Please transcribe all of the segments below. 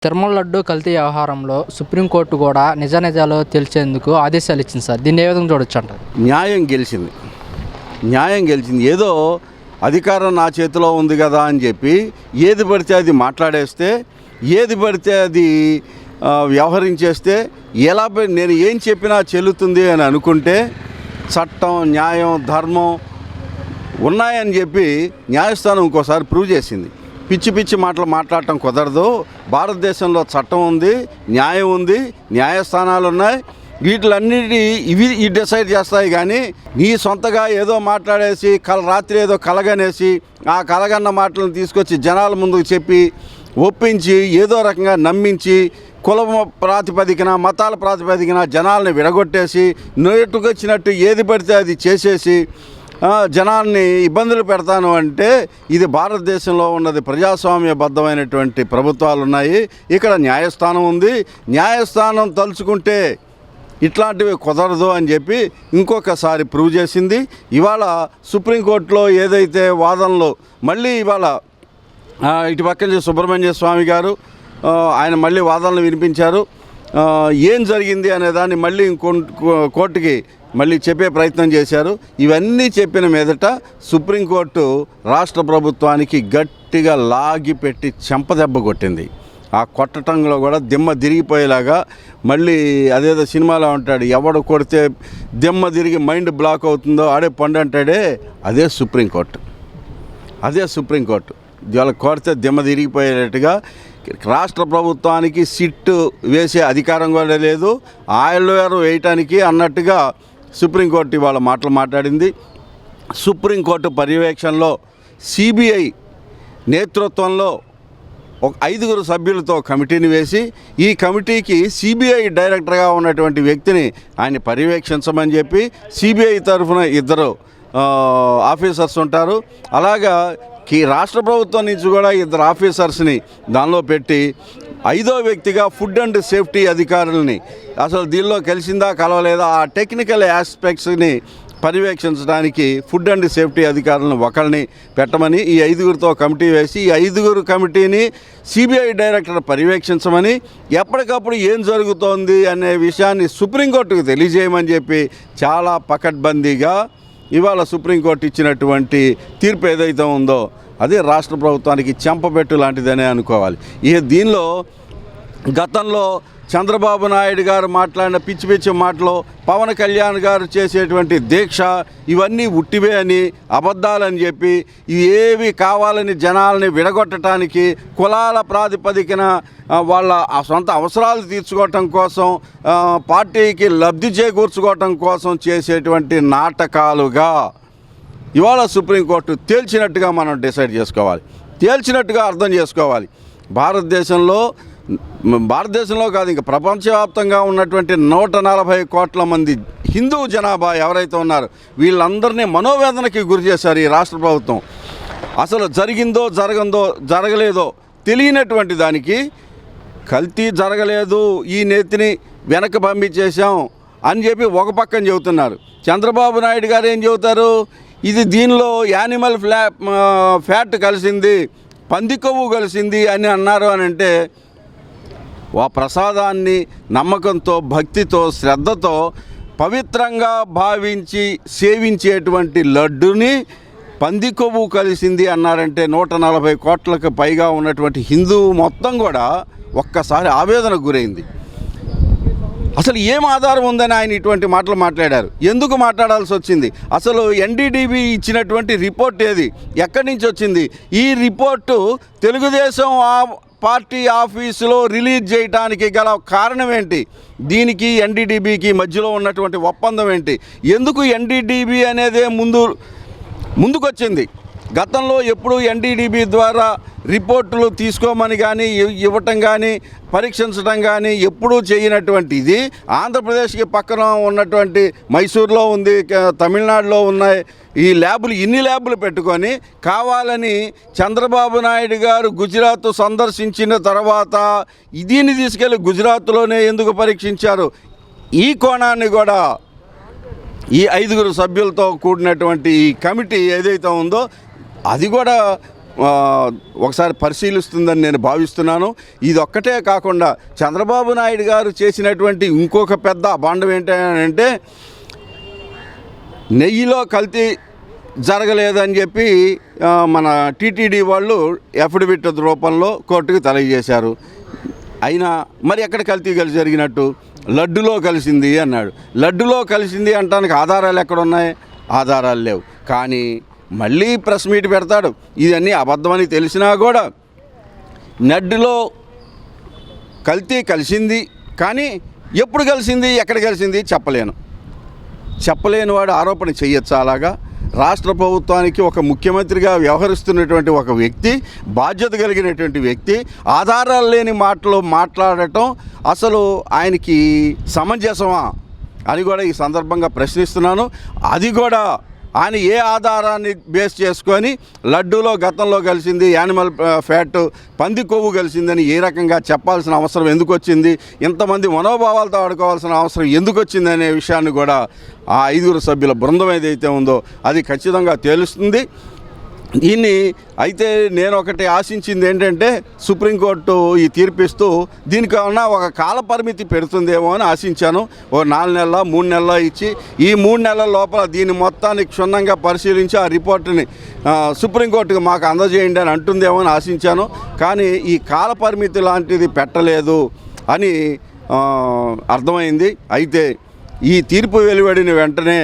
తిరుమల లడ్డు కల్తీ వ్యవహారంలో సుప్రీంకోర్టు కూడా నిజానిజాలు తేల్చేందుకు ఆదేశాలు ఇచ్చింది సార్. దీన్ని ఏ విధంగా చూడొచ్చు అంటారు? న్యాయం గెలిచింది. ఏదో అధికారం నా చేతిలో ఉంది కదా అని చెప్పి ఏది పడితే అది మాట్లాడేస్తే, ఏది పడితే అది వ్యవహరించేస్తే నేను ఏం చెప్పినా చెల్లుతుంది అని అనుకుంటే చట్టం, న్యాయం, ధర్మం ఉన్నాయని చెప్పి న్యాయస్థానం ఇంకోసారి ప్రూవ్ చేసింది. పిచ్చి మాటలు మాట్లాడటం కుదరదు. భారతదేశంలో చట్టం ఉంది, న్యాయం ఉంది, న్యాయస్థానాలు ఉన్నాయి. వీటిలన్నిటి ఇవి డిసైడ్ చేస్తాయి. కానీ నీ సొంతగా ఏదో మాట్లాడేసి రాత్రి ఏదో కలగనేసి ఆ కలగన్న మాటలను తీసుకొచ్చి జనాల ముందుకు చెప్పి ఒప్పించి ఏదో రకంగా నమ్మించి కుల ప్రాతిపదికన, మతాల ప్రాతిపదికన జనాల్ని విడగొట్టేసి నోటుకొచ్చినట్టు ఏది పడితే అది చేసేసి జనాల్ని ఇబ్బందులు పెడతాను అంటే ఇది భారతదేశంలో ఉన్నది ప్రజాస్వామ్యబద్ధమైనటువంటి ప్రభుత్వాలు ఉన్నాయి. ఇక్కడ న్యాయస్థానం ఉంది. న్యాయస్థానం తలుచుకుంటే ఇట్లాంటివి కుదరదు అని చెప్పి ఇంకొకసారి ప్రూవ్ చేసింది. ఇవాళ సుప్రీంకోర్టులో ఏదైతే వాదనలు మళ్ళీ ఇవాళ ఇటు పక్కన సుబ్రహ్మణ్య స్వామి గారు ఆయన మళ్ళీ వాదనలు వినిపించారు. ఏం జరిగింది అనే దాన్ని మళ్ళీ కోర్టుకి మళ్ళీ చెప్పే ప్రయత్నం చేశారు. ఇవన్నీ చెప్పిన మీదట సుప్రీంకోర్టు రాష్ట్ర ప్రభుత్వానికి గట్టిగా లాగిపెట్టి చెంపదెబ్బ కొట్టింది. ఆ కొట్టటంలో కూడా దిమ్మ తిరిగిపోయేలాగా మళ్ళీ అదేదో సినిమాలో ఉంటాడు, ఎవడు కొడితే దిమ్మ తిరిగి మైండ్ బ్లాక్ అవుతుందో ఆడే పండు అంటాడే, అదే సుప్రీంకోర్టు. ఇవాళ కొడితే దిమ్మ తిరిగిపోయేటట్టుగా రాష్ట్ర ప్రభుత్వానికి సిట్టు వేసే అధికారం కూడా లేదు, ఆయిల్ వేయటానికి అన్నట్టుగా సుప్రీంకోర్టు ఇవాళ మాట్లాడింది. సుప్రీంకోర్టు పర్యవేక్షణలో సిబిఐ నేతృత్వంలో ఒక 5 సభ్యులతో కమిటీని వేసి ఈ కమిటీకి సిబిఐ డైరెక్టర్గా ఉన్నటువంటి వ్యక్తిని ఆయన పర్యవేక్షించమని చెప్పి సిబిఐ తరఫున 2 ఆఫీసర్స్ ఉంటారు. అలాగా రాష్ట్ర ప్రభుత్వం నుంచి కూడా 2 ఆఫీసర్స్ని దానిలో పెట్టి 5వ వ్యక్తిగా ఫుడ్ అండ్ సేఫ్టీ అధికారులని అసలు దీనిలో కలిసిందా కలవలేదా ఆ టెక్నికల్ ఆస్పెక్ట్స్ని పర్యవేక్షించడానికి ఫుడ్ అండ్ సేఫ్టీ అధికారులను ఒకరిని పెట్టమని ఈ 5గురితో కమిటీ వేసి ఈ 5గురు కమిటీని సిబిఐ డైరెక్టర్ పర్యవేక్షించమని, ఎప్పటికప్పుడు ఏం జరుగుతోంది అనే విషయాన్ని సుప్రీంకోర్టుకు తెలియజేయమని చెప్పి చాలా పకడ్బందీగా ఇవాళ సుప్రీంకోర్టు ఇచ్చినటువంటి తీర్పు ఏదైతే ఉందో అదే రాష్ట్ర ప్రభుత్వానికి చెంపపెట్టు లాంటిదనే అనుకోవాలి. దీనిలో గతంలో చంద్రబాబు నాయుడు గారు మాట్లాడిన పిచ్చి మాటలు, పవన్ కళ్యాణ్ గారు చేసేటువంటి దీక్ష ఇవన్నీ ఉట్టివే అని, అబద్ధాలని చెప్పి ఇవేవి కావాలని జనాలని విడగొట్టడానికి కులాల ప్రాతిపదికన వాళ్ళ సొంత అవసరాలు తీర్చుకోవటం కోసం, పార్టీకి లబ్ధి చేకూర్చుకోవటం కోసం చేసేటువంటి నాటకాలుగా ఇవాళ సుప్రీంకోర్టు తేల్చినట్టుగా మనం డిసైడ్ చేసుకోవాలి, తేల్చినట్టుగా అర్థం చేసుకోవాలి. భారతదేశంలో కాదు, ఇంకా ప్రపంచవ్యాప్తంగా ఉన్నటువంటి 140 కోట్ల మంది హిందూ జనాభా ఎవరైతే ఉన్నారో వీళ్ళందరినీ మనోవేదనకి గురి చేశారు ఈ రాష్ట్ర ప్రభుత్వం. అసలు జరిగిందో జరగలేదో తెలియనటువంటి దానికి కల్తీ జరగలేదు, ఈ నేతిని వెనక్కి పంపించేశాం అని చెప్పి ఒక పక్కన చెబుతున్నారు. చంద్రబాబు నాయుడు గారు ఏం చెబుతారు, ఇది దీనిలో యానిమల్ ఫ్యాట్ కలిసింది, పంది కొవ్వు కలిసింది అని అన్నారు అని అంటే ఆ ప్రసాదాన్ని నమ్మకంతో, భక్తితో, శ్రద్ధతో పవిత్రంగా భావించి సేవించేటువంటి లడ్డుని పంది కొవ్వు కలిసింది అన్నారంటే 140 కోట్లకు పైగా ఉన్నటువంటి హిందూ మొత్తం కూడా ఒక్కసారి ఆవేదనకు గురైంది. అసలు ఏం ఆధారం ఉందని ఆయన ఇటువంటి మాటలు మాట్లాడారు? ఎందుకు మాట్లాడాల్సి వచ్చింది? అసలు ఎన్డీడీబీ ఇచ్చినటువంటి రిపోర్ట్ ఏది, ఎక్కడి నుంచి వచ్చింది? ఈ రిపోర్టు తెలుగుదేశం పార్టీ ఆఫీసులో రిలీజ్ చేయడానికి గల కారణం ఏంటి? దీనికి ఎన్డీడీబీకి మధ్యలో ఉన్నటువంటి ఒప్పందం ఏంటి? ఎందుకు ఎన్డీడీబీ అనేదే ముందుకొచ్చింది? గతంలో ఎప్పుడు ఎన్డీడీబీ ద్వారా రిపోర్టులు తీసుకోమని కానీ ఇవ్వటం కానీ పరీక్షించడం కానీ ఎప్పుడూ చేయనటువంటి ఇది ఆంధ్రప్రదేశ్కి పక్కన ఉన్నటువంటి మైసూర్లో ఉంది, తమిళనాడులో ఉన్నాయి. ఈ ఇన్ని ల్యాబులు పెట్టుకొని కావాలని చంద్రబాబు నాయుడు గారు గుజరాత్ సందర్శించిన తర్వాత దీన్ని తీసుకెళ్ళి గుజరాత్లోనే ఎందుకు పరీక్షించారు? ఈ కోణాన్ని కూడా ఈ 5 సభ్యులతో కూడినటువంటి ఈ కమిటీ ఏదైతే ఉందో అది కూడా ఒకసారి పరిశీలిస్తుందని నేను భావిస్తున్నాను. ఇది ఒక్కటే కాకుండా చంద్రబాబు నాయుడు గారు చేసినటువంటి ఇంకొక పెద్ద అభాండం ఏంటంటే నెయ్యిలో కల్తీ జరగలేదని చెప్పి మన టీటీడీ వాళ్ళు అఫిడవిట్ రూపంలో కోర్టుకు తెలియజేశారు. అయినా మరి ఎక్కడ కల్తీ జరిగినట్టు? లడ్డులో కలిసింది అన్నాడు. లడ్డులో కలిసింది అంటానికి ఆధారాలు ఎక్కడ ఉన్నాయి? ఆధారాలు లేవు. కానీ మళ్ళీ ప్రెస్ మీట్ పెడతాడు. ఇవన్నీ అబద్ధమని తెలిసినా కూడా లడ్డులో కల్తీ కలిసింది, కానీ ఎప్పుడు కలిసింది, ఎక్కడ కలిసింది చెప్పలేని వాడు ఆరోపణ చేయొచ్చు. అలాగా రాష్ట్ర ప్రభుత్వానికి ఒక ముఖ్యమంత్రిగా వ్యవహరిస్తున్నటువంటి ఒక వ్యక్తి, బాధ్యత కలిగినటువంటి వ్యక్తి ఆధారాలు లేని మాటలు మాట్లాడటం అసలు ఆయనకి సమంజసమా అని కూడా ఈ సందర్భంగా ప్రశ్నిస్తున్నాను. అది కూడా ఆయన ఏ ఆధారాన్ని బేస్ చేసుకొని లడ్డూలో గతంలో కలిసింది యానిమల్ ఫ్యాట్, పంది కొవ్వు కలిసిందని ఏ రకంగా చెప్పాల్సిన అవసరం ఎందుకు వచ్చింది, ఇంతమంది మనోభావాలతో ఆడుకోవాల్సిన అవసరం ఎందుకు వచ్చింది అనే విషయాన్ని కూడా ఆ 5 సభ్యుల బృందం ఏదైతే ఉందో అది ఖచ్చితంగా తేలుస్తుంది. దీన్ని అయితే నేను ఒకటి ఆశించింది ఏంటంటే సుప్రీంకోర్టు ఈ తీర్పిస్తూ దీనికి ఏమన్నా ఒక కాల పరిమితి పెడుతుందేమో అని ఆశించాను. ఓ 4 నెలల 3 నెలల ఇచ్చి ఈ 3 నెలల లోపల దీన్ని మొత్తాన్ని క్షుణ్ణంగా పరిశీలించి ఆ రిపోర్టుని సుప్రీంకోర్టుకు మాకు అందజేయండి అని అంటుందేమో అని ఆశించాను. కానీ ఈ కాల పరిమితి లాంటిది పెట్టలేదు అని అర్థమైంది. అయితే ఈ తీర్పు వెలువడిన వెంటనే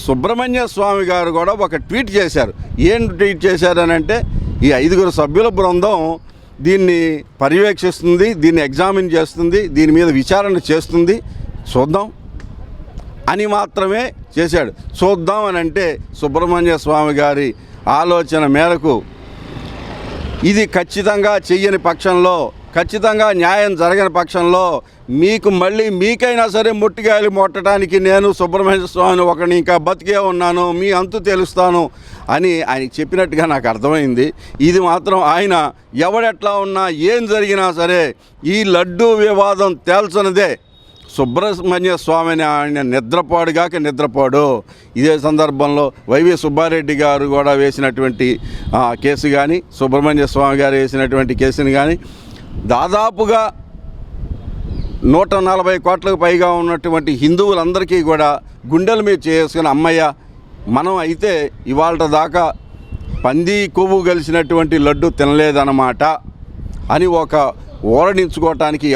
సుబ్రహ్మణ్య స్వామి గారు కూడా ఒక ట్వీట్ చేశారు. ఏం ట్వీట్ చేశారనంటే ఈ 5 సభ్యుల బృందం దీన్ని పర్యవేక్షిస్తుంది, దీన్ని ఎగ్జామిన్ చేస్తుంది, దీని మీద విచారణ చేస్తుంది, చూద్దాం అని మాత్రమే చేశాడు. చూద్దాం అని అంటే సుబ్రహ్మణ్య స్వామి గారి ఆలోచన మేరకు ఇది ఖచ్చితంగా చెయ్యని పక్షంలో, ఖచ్చితంగా న్యాయం జరగని పక్షంలో మీకైనా సరే మొట్టిగాయలు మొట్టడానికి నేను సుబ్రహ్మణ్య స్వామిని ఒకని ఇంకా బతికే ఉన్నాను, మీ అంతు తెలుస్తాను అని ఆయన చెప్పినట్టుగా నాకు అర్థమైంది. ఇది మాత్రం ఆయన ఎవడెట్లా ఉన్నా ఏం జరిగినా సరే ఈ లడ్డూ వివాదం తేల్చనిదే సుబ్రహ్మణ్య స్వామిని ఆయన నిద్రపోడు. ఇదే సందర్భంలో వైవి సుబ్బారెడ్డి గారు కూడా వేసినటువంటి కేసు కానీ, సుబ్రహ్మణ్య స్వామి గారు వేసినటువంటి కేసుని కానీ దాదాపుగా 140 కోట్లకు పైగా ఉన్నటువంటి హిందువులందరికీ కూడా గుండెల మీద చేసుకుని అమ్మయ్య మనం అయితే ఇవాళ దాకా పంది కొవ్వు కలిసినటువంటి లడ్డు తినలేదన్నమాట అని ఒక ఓరడించుకోవటానికి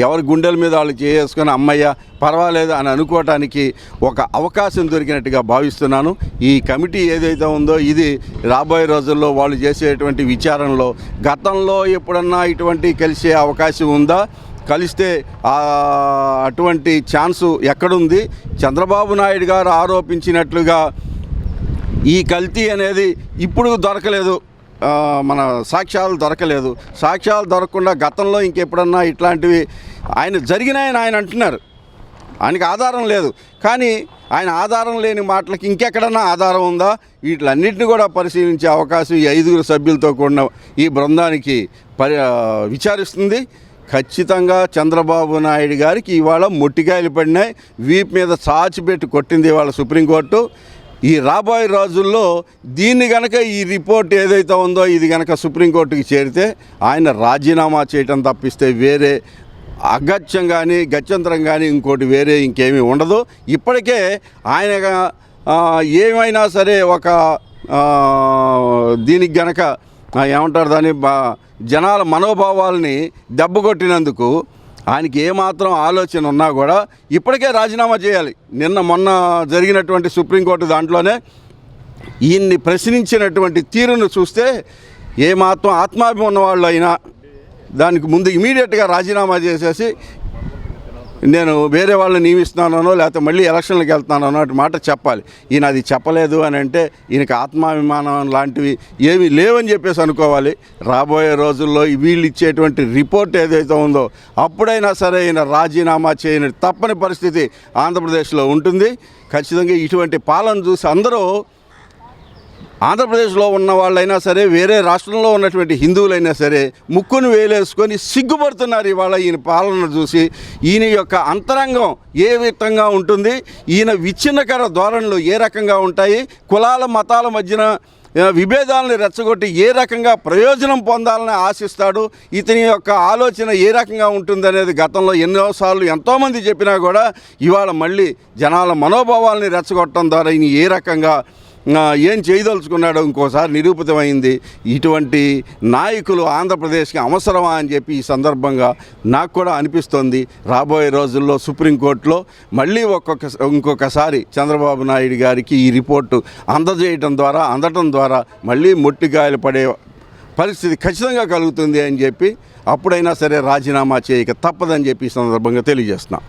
ఎవరి గుండెల మీద వాళ్ళు చేసుకుని అమ్మయ్య పర్వాలేదు అని అనుకోవటానికి ఒక అవకాశం దొరికినట్టుగా భావిస్తున్నాను. ఈ కమిటీ ఏదైతే ఉందో ఇది రాబోయే రోజుల్లో వాళ్ళు చేసేటువంటి విచారణలో గతంలో ఎప్పుడన్నా ఇటువంటి కలిసే అవకాశం ఉందా, కలిస్తే అటువంటి ఛాన్సు ఎక్కడుంది? చంద్రబాబు నాయుడు గారు ఆరోపించినట్లుగా ఈ కల్తీ అనేది ఇప్పుడు దొరకలేదు, మన సాక్ష్యాలు దొరకకుండా గతంలో ఇంకెప్పుడన్నా ఇట్లాంటివి ఆయన జరిగినాయని ఆయన అంటున్నారు. ఆయనకి ఆధారం లేదు. కానీ ఆయన ఆధారం లేని మాటలకి ఇంకెక్కడన్నా ఆధారం ఉందా? వీటిలన్నింటినీ కూడా పరిశీలించే అవకాశం ఈ 5 సభ్యులతో కూడిన ఈ బృందానికి విచారిస్తుంది. ఖచ్చితంగా చంద్రబాబు నాయుడు గారికి ఇవాళ మొట్టికాయలు పడినాయి, వీపు మీద చాచిపెట్టి కొట్టింది ఇవాళ సుప్రీంకోర్టు. ఈ రాబోయే రోజుల్లో దీన్ని గనక ఈ రిపోర్ట్ ఏదైతే ఉందో ఇది గనక సుప్రీంకోర్టుకి చేరితే ఆయన రాజీనామా చేయటం తప్పిస్తే వేరే అగత్యం కానీ గత్యంతరం కానీ ఇంకోటి వేరే ఇంకేమీ ఉండదు. ఇప్పటికే ఆయన ఏమైనా సరే ఒక దీనికి గనక ఏమంటారు దాన్ని జనాల మనోభావాల్ని దెబ్బకొట్టినందుకు ఆయనకి ఏమాత్రం ఆలోచన ఉన్నా కూడా ఇప్పటికే రాజీనామా చేయాలి. మొన్న జరిగినటువంటి సుప్రీంకోర్టు దాంట్లోనే ఈయన్ని ప్రశ్నించినటువంటి తీరును చూస్తే ఏమాత్రం ఆత్మాభిమానం ఉన్నవాళ్ళు అయినా దానికి ముందు ఇమీడియట్గా రాజీనామా చేసేసి నేను వేరే వాళ్ళని నియమిస్తున్నానో లేకపోతే మళ్ళీ ఎలక్షన్లకు వెళ్తున్నానో అన్నట్టు మాట చెప్పాలి. ఈయన అది చెప్పలేదు అని అంటే ఈయనకి ఆత్మాభిమానం లాంటివి ఏమీ లేవని చెప్పేసి అనుకోవాలి. రాబోయే రోజుల్లో వీళ్ళు ఇచ్చేటువంటి రిపోర్ట్ ఏదైతే ఉందో అప్పుడైనా సరే ఈయన రాజీనామా చేయని తప్పని పరిస్థితి ఆంధ్రప్రదేశ్లో ఉంటుంది. ఖచ్చితంగా ఇటువంటి పాలన చూసి అందరూ ఆంధ్రప్రదేశ్లో ఉన్న వాళ్ళైనా సరే వేరే రాష్ట్రంలో ఉన్నటువంటి హిందువులైనా సరే ముక్కును వేలేసుకొని సిగ్గుపడుతున్నారు ఇవాళ ఈయన పాలన చూసి. ఈయన యొక్క అంతరంగం ఏ విధంగా ఉంటుంది, ఈయన విచ్ఛిన్నకర ధోరణులు ఏ రకంగా ఉంటాయి, కులాల మతాల మధ్యన విభేదాలను రెచ్చగొట్టి ఏ రకంగా ప్రయోజనం పొందాలని ఆశిస్తాడు, ఇతని యొక్క ఆలోచన ఏ రకంగా ఉంటుందనేది గతంలో ఎన్నోసార్లు ఎంతోమంది చెప్పినా కూడా ఇవాళ మళ్ళీ జనాల మనోభావాల్ని రెచ్చగొట్టడం ద్వారా ఈయన ఏ రకంగా ఏం చేయదలుచుకున్నాడో ఇంకోసారి నిరూపితమైంది. ఇటువంటి నాయకులు ఆంధ్రప్రదేశ్కి అవసరమా అని చెప్పి ఈ సందర్భంగా నాకు కూడా అనిపిస్తోంది. రాబోయే రోజుల్లో సుప్రీంకోర్టులో మళ్ళీ ఇంకొకసారి చంద్రబాబు నాయుడు గారికి ఈ రిపోర్టు అందటం ద్వారా మళ్ళీ మొట్టిగాయలు పడే పరిస్థితి ఖచ్చితంగా కలుగుతుంది అని చెప్పి అప్పుడైనా సరే రాజీనామా చేయక తప్పదని చెప్పి ఈ సందర్భంగా తెలియజేస్తున్నాం.